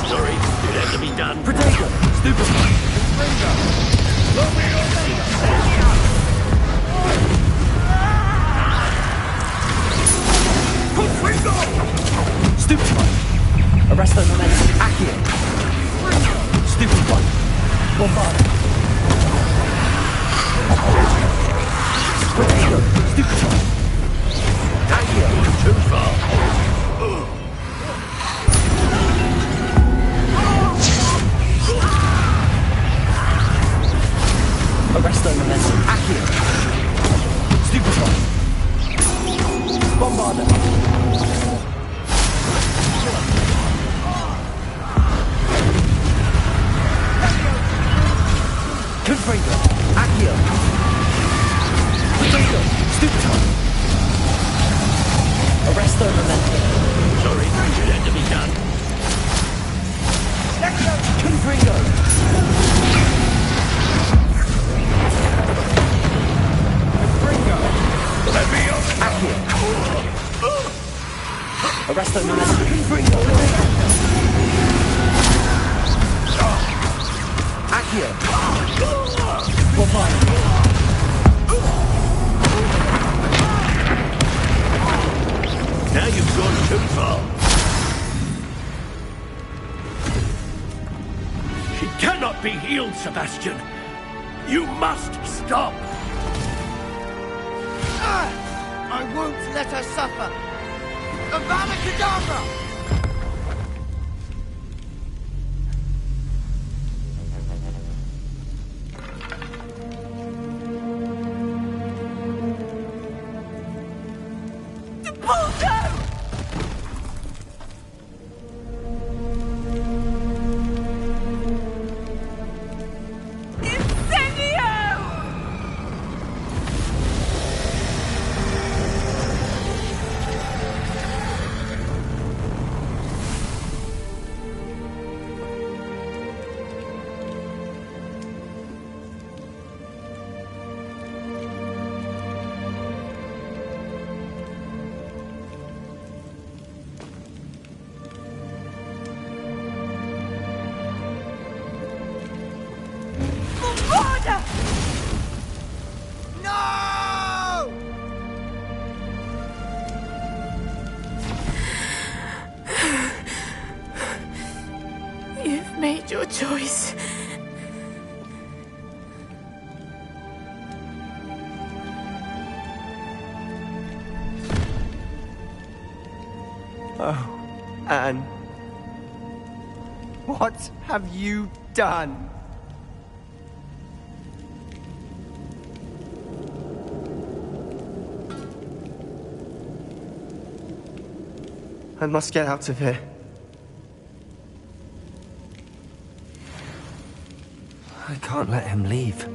Sorry, it had to be done. Protego. Stupefy. Confringo. Confringo! Stupefy. Arresto momentum. Accio. Stupefy. Bombardo. Protego. Stupefy. Accio. Too far. Arresto momentum. Accio. Stupefy. Bombardo. be healed, Sebastian. You must stop. I won't let her suffer. Avada Kedavra! You've made your choice. Oh, Anne. What have you done? I must get out of here. I can't let him leave.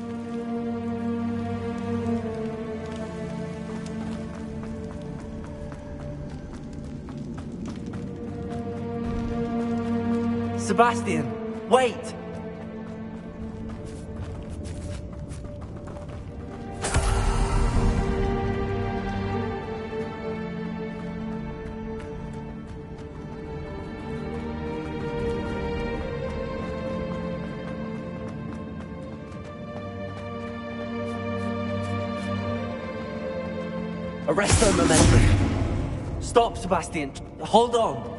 Sebastian, wait! Arresto momentum. Stop, Sebastian. Hold on.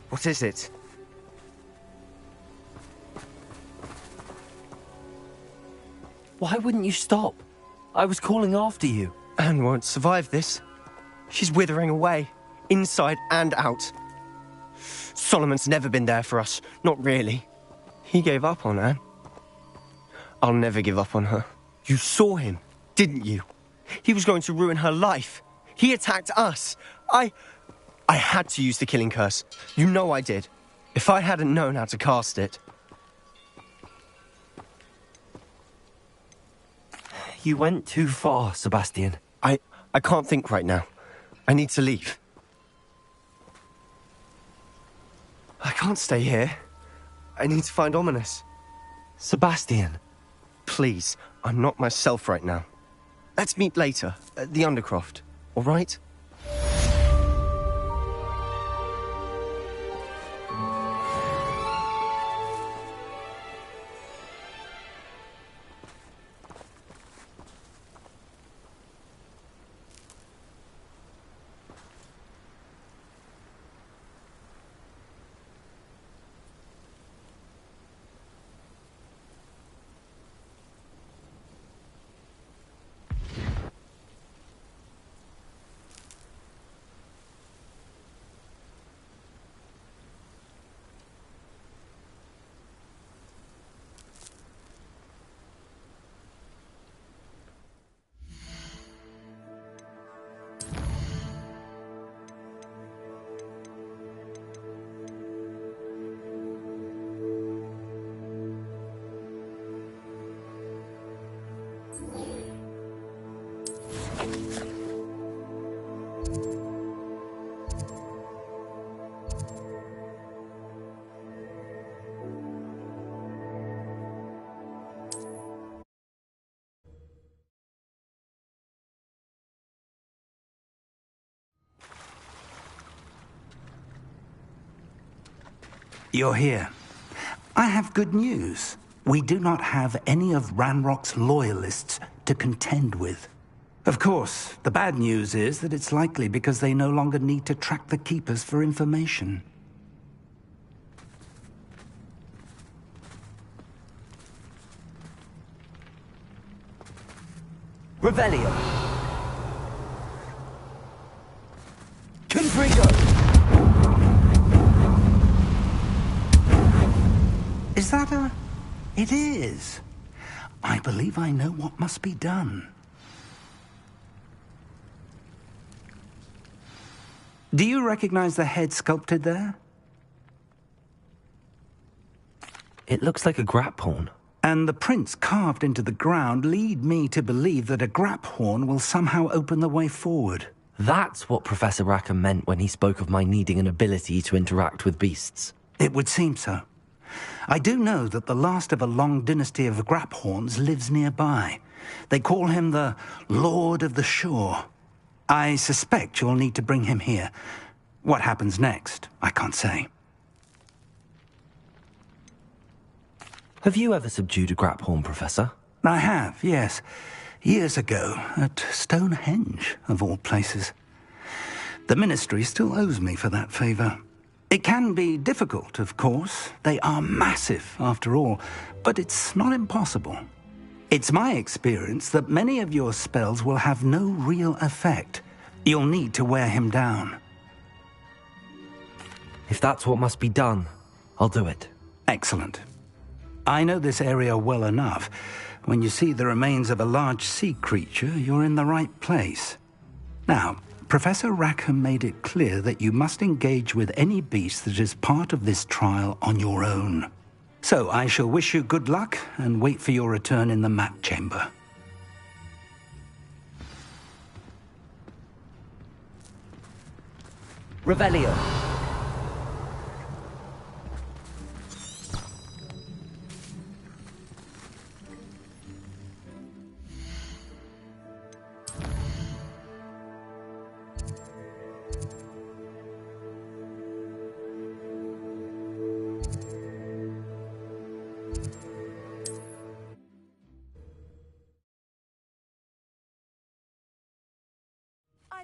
What is it? Why wouldn't you stop? I was calling after you. Anne won't survive this. She's withering away, inside and out. Solomon's never been there for us, not really. He gave up on Anne. I'll never give up on her. You saw him, didn't you? He was going to ruin her life. He attacked us. I had to use the killing curse. You know I did. If I hadn't known how to cast it... You went too far, Sebastian. I can't think right now. I need to leave. I can't stay here. I need to find Ominous. Sebastian. Please, I'm not myself right now. Let's meet later, at the Undercroft, all right? You're here. I have good news. We do not have any of Ranrock's loyalists to contend with. Of course, the bad news is that it's likely because they no longer need to track the Keepers for information. Revelio. Confringo. Is that a... It is. I believe I know what must be done. Do you recognize the head sculpted there? It looks like a grap horn. And the prints carved into the ground lead me to believe that a grap horn will somehow open the way forward. That's what Professor Rackham meant when he spoke of my needing an ability to interact with beasts. It would seem so. I do know that the last of a long dynasty of grap horns lives nearby. They call him the Lord of the Shore. I suspect you'll need to bring him here. What happens next, I can't say. Have you ever subdued a grap horn, Professor? I have, yes. Years ago, at Stonehenge, of all places. The Ministry still owes me for that favor. It can be difficult, of course. They are massive, after all, but it's not impossible. It's my experience that many of your spells will have no real effect. You'll need to wear him down. If that's what must be done, I'll do it. Excellent. I know this area well enough. When you see the remains of a large sea creature, you're in the right place. Now, Professor Rackham made it clear that you must engage with any beast that is part of this trial on your own. So I shall wish you good luck and wait for your return in the map chamber. Revelio.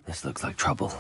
This looks like trouble.